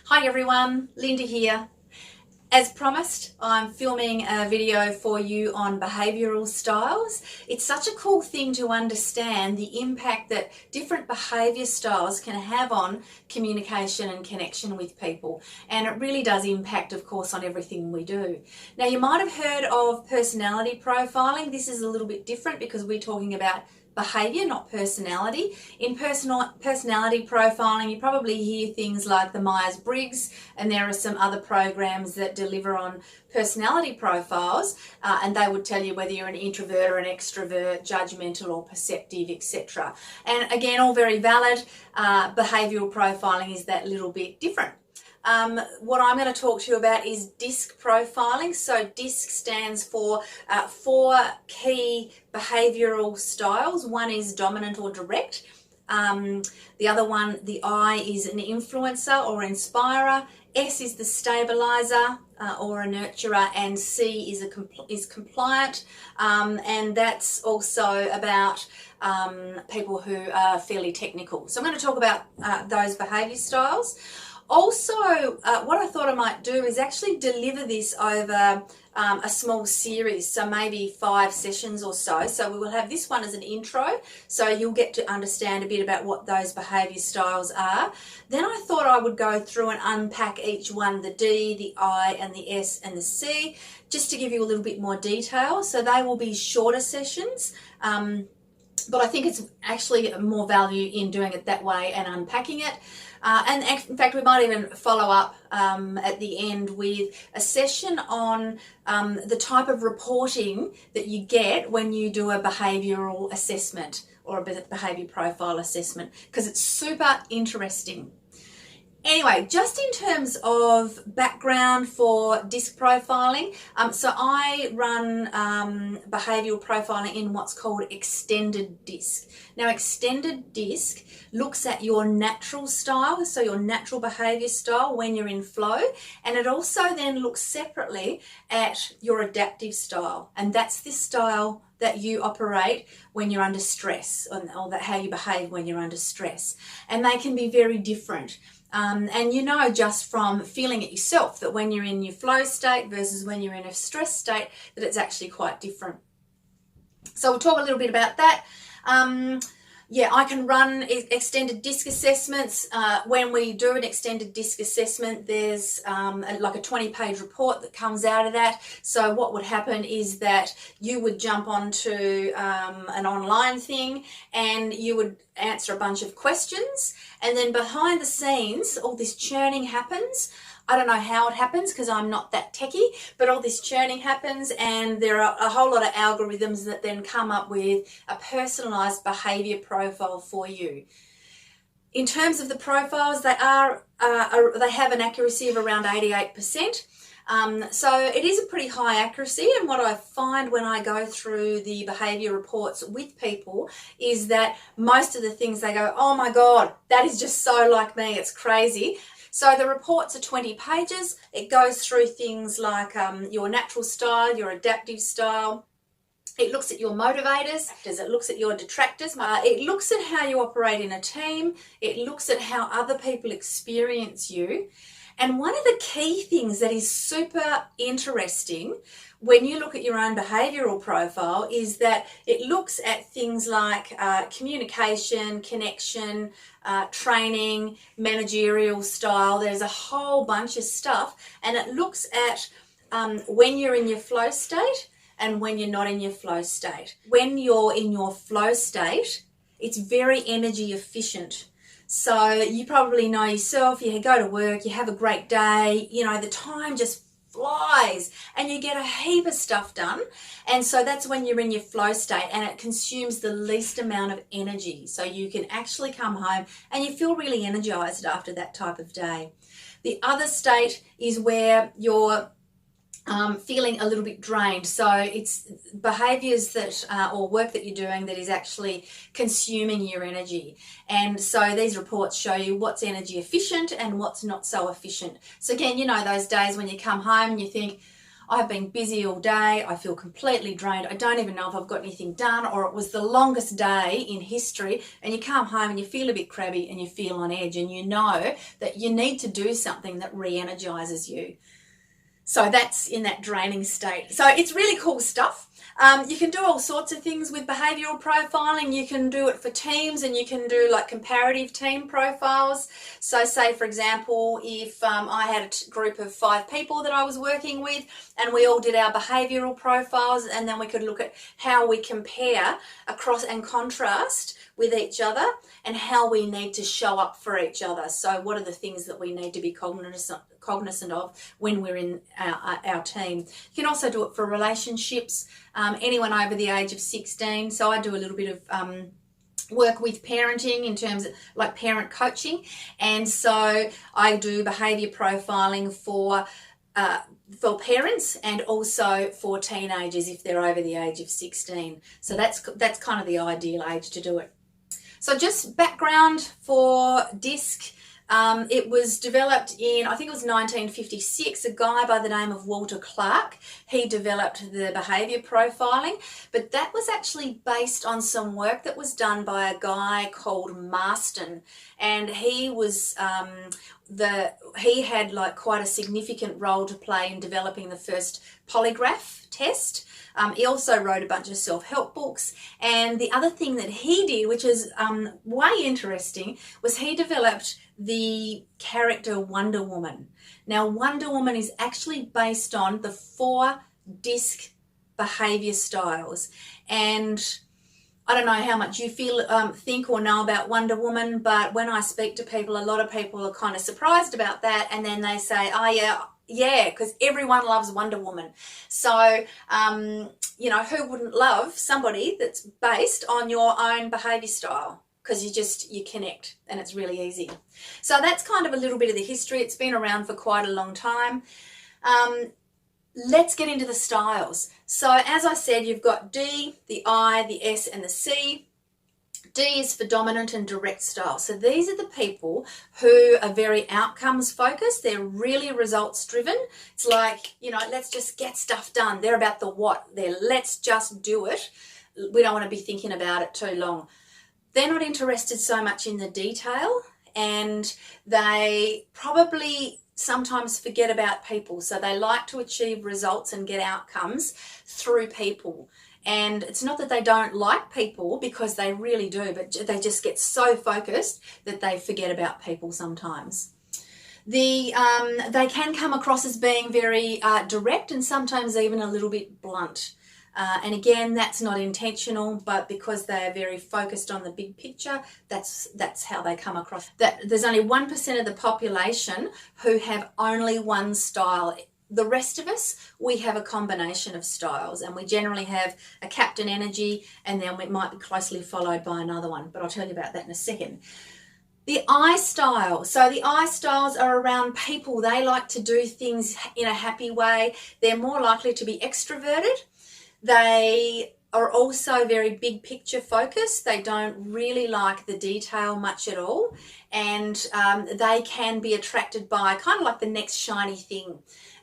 Hi everyone, Linda here. As promised, I'm filming a video for you on behavioural styles. It's such a cool thing to understand the impact that different behaviour styles can have on communication and connection with people. And it really does impact, of course, on everything we do. Now, you might have heard of personality profiling. This is a little bit different because we're talking about behaviour, not personality. In personality profiling, you probably hear things like the Myers-Briggs, and there are some other programs that deliver on personality profiles, and they would tell you whether you're an introvert or an extrovert, judgmental or perceptive, etc. And again, all very valid. Behavioural profiling is that little bit different. What I'm going to talk to you about is DISC profiling. So DISC stands for 4 key behavioural styles. One is dominant or direct. The other one, the I, is an influencer or inspirer. S is the stabilizer or a nurturer, and C is compliant, and that's also about people who are fairly technical. So I'm going to talk about those behaviour styles. Also, what I thought I might do is actually deliver this over a small series, so maybe 5 sessions or so. So we will have this one as an intro, so you'll get to understand a bit about what those behaviour styles are. Then I thought I would go through and unpack each one, the D, the I, and the S, and the C, just to give you a little bit more detail. So they will be shorter sessions. But I think it's actually more value in doing it that way and unpacking it. And in fact, we might even follow up at the end with a session on the type of reporting that you get when you do a behavioural assessment or a behaviour profile assessment, because it's super interesting. Anyway, just in terms of background for DISC profiling, so I run behavioural profiling in what's called extended DISC. Now, extended DISC looks at your natural style, so your natural behaviour style when you're in flow, and it also then looks separately at your adaptive style, and that's this style that you operate when you're under stress, or that how you behave when you're under stress, and they can be very different. And you know just from feeling it yourself that when you're in your flow state versus when you're in a stress state, that it's actually quite different. So we'll talk a little bit about that. Yeah, I can run extended DISC assessments. When we do an extended DISC assessment, there's like a 20-page report that comes out of that. So what would happen is that you would jump onto an online thing and you would answer a bunch of questions, and then behind the scenes all this churning happens. I don't know how it happens because I'm not that techie, but all this churning happens, and there are a whole lot of algorithms that then come up with a personalised behaviour profile for you. In terms of the profiles, they have an accuracy of around 88%. So it is a pretty high accuracy, and what I find when I go through the behaviour reports with people is that most of the things they go, oh my God, that is just so like me, it's crazy. So the reports are 20 pages. It goes through things like your natural style, your adaptive style. It looks at your motivators, it looks at your detractors, it looks at how you operate in a team, it looks at how other people experience you. And one of the key things that is super interesting when you look at your own behavioural profile is that it looks at things like communication, connection, training, managerial style. There's a whole bunch of stuff, and it looks at when you're in your flow state and when you're not in your flow state. When you're in your flow state, it's very energy efficient. So you probably know yourself, you go to work, you have a great day, you know, the time just flies and you get a heap of stuff done. And so that's when you're in your flow state, and it consumes the least amount of energy. So you can actually come home and you feel really energized after that type of day. The other state is where you're feeling a little bit drained. So it's behaviours that or work that you're doing that is actually consuming your energy. And so these reports show you what's energy efficient and what's not so efficient. So again, you know, those days when you come home and you think, I've been busy all day, I feel completely drained, I don't even know if I've got anything done, or it was the longest day in history, and you come home and you feel a bit crabby and you feel on edge, and you know that you need to do something that re-energizes you. So that's in that draining state. So it's really cool stuff. You can do all sorts of things with behavioural profiling. You can do it for teams, and you can do like comparative team profiles. So say, for example, if I had a group of 5 people that I was working with, and we all did our behavioural profiles, and then we could look at how we compare across and contrast with each other, and how we need to show up for each other. So what are the things that we need to be cognizant of when we're in our team. You can also do it for relationships, anyone over the age of 16. So I do a little bit of work with parenting in terms of like parent coaching, and so I do behaviour profiling for parents and also for teenagers if they're over the age of 16. So that's kind of the ideal age to do it. So just background for DISC. It was developed in, I think it was 1956, a guy by the name of Walter Clark. He developed the behaviour profiling, but that was actually based on some work that was done by a guy called Marston, and he was he had like quite a significant role to play in developing the first polygraph test. He also wrote a bunch of self-help books, and the other thing that he did, which is way interesting, was he developed the character Wonder Woman. Now, Wonder Woman is actually based on the 4 DISC behaviour styles, and I don't know how much you think or know about Wonder Woman, but when I speak to people, a lot of people are kind of surprised about that, and then they say, oh yeah, because everyone loves Wonder Woman. So, you know, who wouldn't love somebody that's based on your own behaviour style? Because you connect, and it's really easy. So that's kind of a little bit of the history. It's been around for quite a long time. Let's get into the styles. So as I said, you've got D, the I, the S, and the C. D is for dominant and direct style. So these are the people who are very outcomes focused. They're really results driven. It's like, you know, let's just get stuff done. They're about the what. They're let's just do it. We don't want to be thinking about it too long. They're not interested so much in the detail, and they probably sometimes forget about people. So they like to achieve results and get outcomes through people. And it's not that they don't like people, because they really do, but they just get so focused that they forget about people sometimes. They can come across as being very direct, and sometimes even a little bit blunt. And again, that's not intentional, but because they are very focused on the big picture, that's how they come across. That there's only 1% of the population who have only one style. The rest of us, we have a combination of styles, and we generally have a captain energy, and then it might be closely followed by another one, but I'll tell you about that in a second. The I style. So the I styles are around people. They like to do things in a happy way. They're more likely to be extroverted. They are also very big picture focused. They don't really like the detail much at all, and they can be attracted by kind of like the next shiny thing.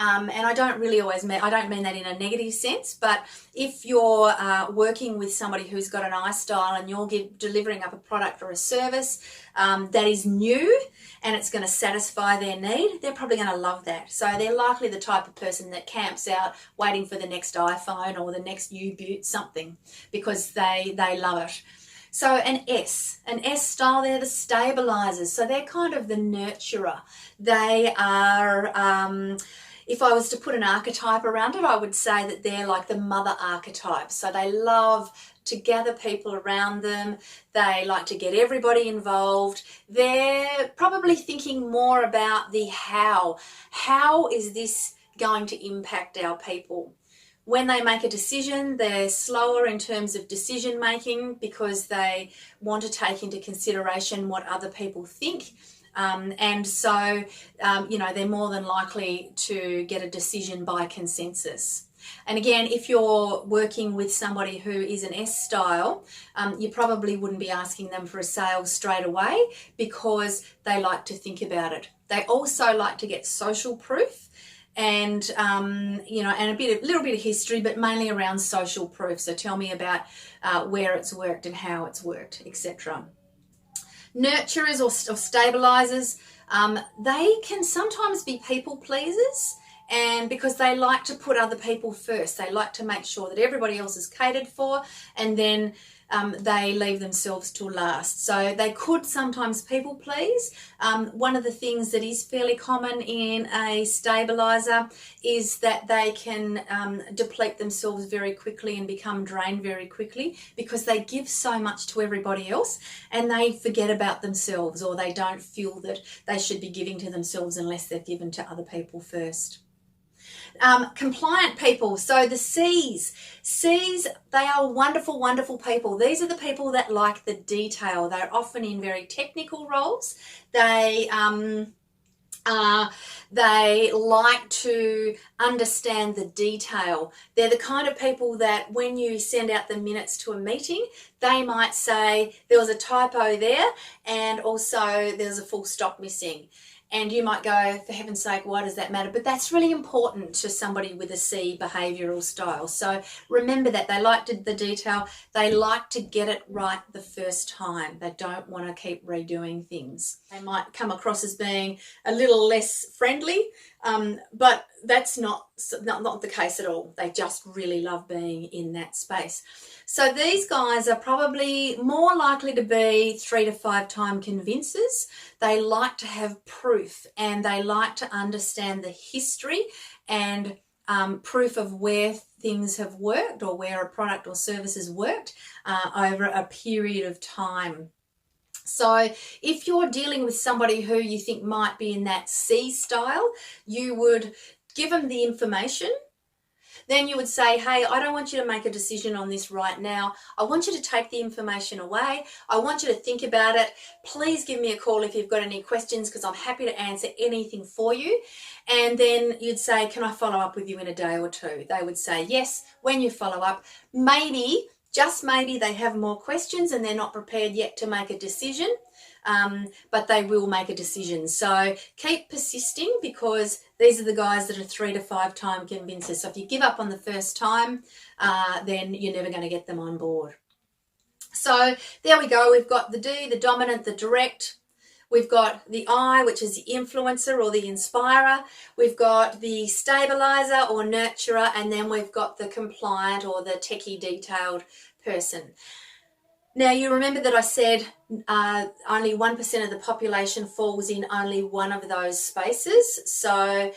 And I don't really always mean, I don't mean that in a negative sense, but if you're working with somebody who's got an I style and you're delivering up a product or a service that is new and it's going to satisfy their need, they're probably going to love that. So they're likely the type of person that camps out waiting for the next iPhone or the next U-Boot something, because they love it. So an S style, they're the stabilizers. So they're kind of the nurturer. They are, if I was to put an archetype around it, I would say that they're like the mother archetype. So they love to gather people around them. They like to get everybody involved. They're probably thinking more about the how. How is this going to impact our people? When they make a decision, they're slower in terms of decision making, because they want to take into consideration what other people think. And so, you know, they're more than likely to get a decision by consensus. And again, if you're working with somebody who is an S style, you probably wouldn't be asking them for a sale straight away, because they like to think about it. They also like to get social proof, and you know, and a little bit of history, but mainly around social proof. So tell me about where it's worked and how it's worked, etc. Nurturers or stabilizers, they can sometimes be people pleasers, and because they like to put other people first, they like to make sure that everybody else is catered for, and then they leave themselves till last. So they could sometimes people please. One of the things that is fairly common in a stabilizer is that they can deplete themselves very quickly and become drained very quickly, because they give so much to everybody else and they forget about themselves, or they don't feel that they should be giving to themselves unless they've given to other people first. Compliant people, so the C's, they are wonderful, wonderful people. These are the people that like the detail. They're often in very technical roles. They like to understand the detail. They're the kind of people that when you send out the minutes to a meeting, they might say there was a typo there and also there's a full stop missing. And you might go, for heaven's sake, why does that matter? But that's really important to somebody with a C behavioural style. So remember that they like the detail. They like to get it right the first time. They don't want to keep redoing things. They might come across as being a little less friendly, but that's not the case at all. They just really love being in that space. So these guys are probably more likely to be 3 to 5 time convincers. They like to have proof, and they like to understand the history and proof of where things have worked, or where a product or service has worked over a period of time. So if you're dealing with somebody who you think might be in that C style, you would give them the information. Then you would say, hey, I don't want you to make a decision on this right now. I want you to take the information away. I want you to think about it. Please give me a call if you've got any questions, because I'm happy to answer anything for you. And then you'd say, can I follow up with you in a day or two? They would say yes. When you follow up, maybe, just maybe, they have more questions and they're not prepared yet to make a decision. But they will make a decision. So keep persisting, because these are the guys that are 3 to 5 time convincers. So if you give up on the first time, then you're never going to get them on board. So there we go. We've got the D, the dominant, the direct. We've got the I, which is the influencer or the inspirer. We've got the stabilizer or nurturer, and then we've got the compliant or the techie detailed person. Now, you remember that I said only 1% of the population falls in only one of those spaces. So,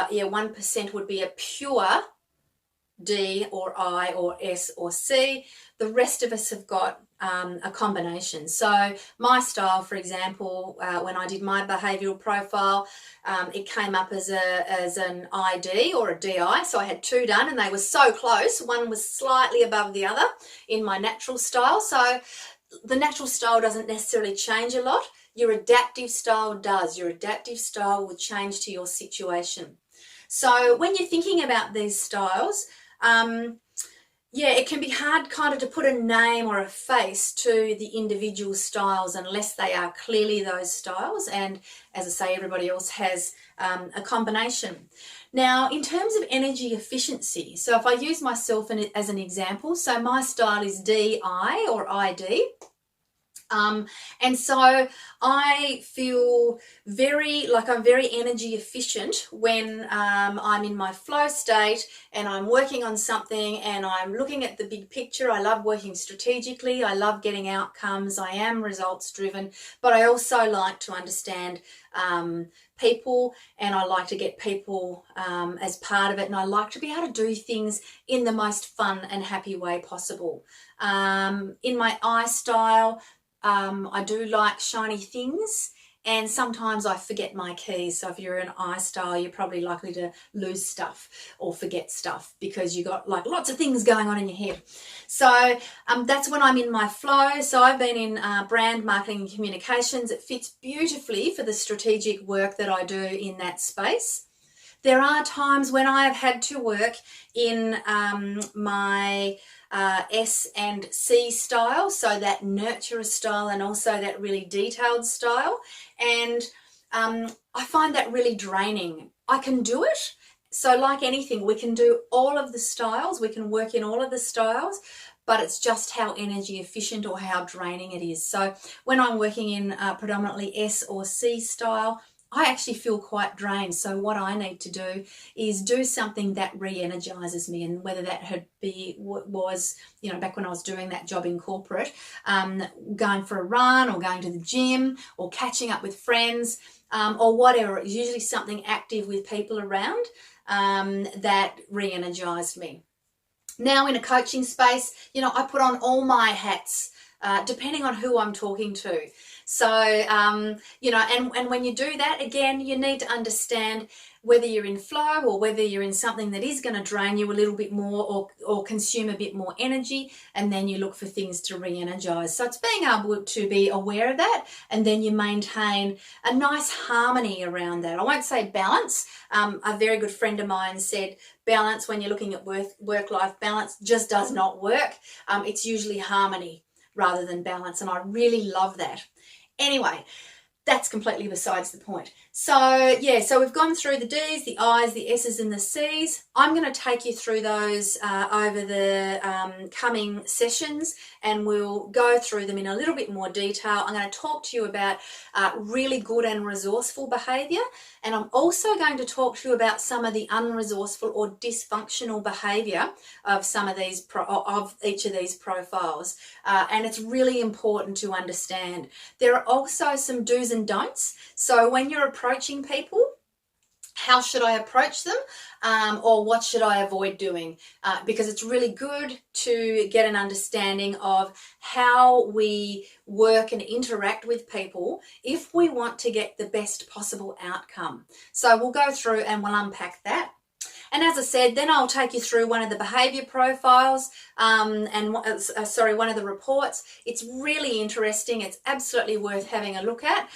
yeah, 1% would be a pure D or I or S or C. The rest of us have got a combination. So my style, for example, when I did my behavioural profile, it came up as an ID or a DI. So I had 2 done, and they were so close. One was slightly above the other in my natural style. So the natural style doesn't necessarily change a lot. Your adaptive style does. Your adaptive style will change to your situation. So when you're thinking about these styles, yeah, it can be hard kind of to put a name or a face to the individual styles unless they are clearly those styles. And as I say, everybody else has a combination. Now, in terms of energy efficiency, so if I use myself as an example, so my style is DI or ID. And so I feel I'm very energy efficient when I'm in my flow state and I'm working on something and I'm looking at the big picture. I love working strategically. I love getting outcomes. I am results driven, but I also like to understand people, and I like to get people as part of it, and I like to be able to do things in the most fun and happy way possible. In my I style, I do like shiny things, and sometimes I forget my keys. So if you're an I style, you're probably likely to lose stuff or forget stuff because you got like lots of things going on in your head. So that's when I'm in my flow. So I've been in brand marketing and communications. It fits beautifully for the strategic work that I do in that space. There are times when I have had to work in my S and C style, so that nurturer style and also that really detailed style, and I find that really draining. I can do it, So like anything, we can do all of the styles, we can work in all of the styles, but it's just how energy efficient or how draining it is. So when I'm working in predominantly S or C style, I actually feel quite drained. So what I need to do is do something that re-energizes me, and whether that was, you know, back when I was doing that job in corporate, going for a run or going to the gym or catching up with friends, or whatever. It's usually something active with people around that re-energized me. Now in a coaching space, you know, I put on all my hats, depending on who I'm talking to. So, you know, and when you do that, again, you need to understand whether you're in flow or whether you're in something that is going to drain you a little bit more or consume a bit more energy, and then you look for things to re-energize. So it's being able to be aware of that, and then you maintain a nice harmony around that. I won't say balance. A very good friend of mine said balance, when you're looking at work-life balance, just does not work. It's usually harmony rather than balance, and I really love that. Anyway, that's completely besides the point. So yeah, so we've gone through the D's, the I's, the S's and the C's. I'm going to take you through those over the coming sessions, and we'll go through them in a little bit more detail. I'm going to talk to you about really good and resourceful behaviour, and I'm also going to talk to you about some of the unresourceful or dysfunctional behaviour of some of these of each of these profiles, and it's really important to understand. There are also some do's and don'ts. So when you're approaching people, how should I approach them, or what should I avoid doing? Because it's really good to get an understanding of how we work and interact with people if we want to get the best possible outcome. So we'll go through and we'll unpack that. And as I said, then I'll take you through one of the behaviour profiles, one of the reports. It's really interesting. It's absolutely worth having a look at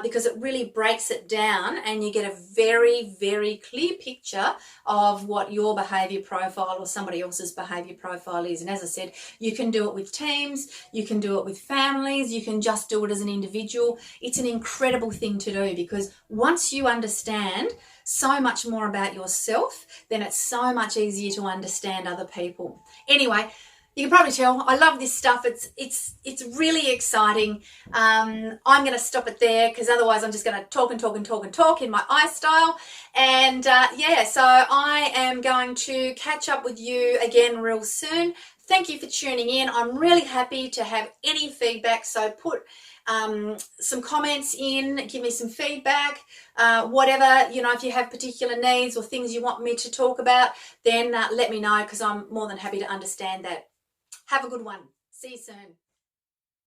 because it really breaks it down, and you get a very, very clear picture of what your behaviour profile or somebody else's behaviour profile is. And as I said, you can do it with teams, you can do it with families, you can just do it as an individual. It's an incredible thing to do, because once you understand so much more about yourself, then it's so much easier to understand other people. Anyway, you can probably tell I love this stuff. It's really exciting. I'm going to stop it there, because otherwise I'm just going to talk and talk and talk and talk in my I style. And yeah, so I am going to catch up with you again real soon. Thank you for tuning in. I'm really happy to have any feedback, so put some comments in, give me some feedback, whatever, you know, if you have particular needs or things you want me to talk about, then let me know, because I'm more than happy to understand that. Have a good one. See you soon.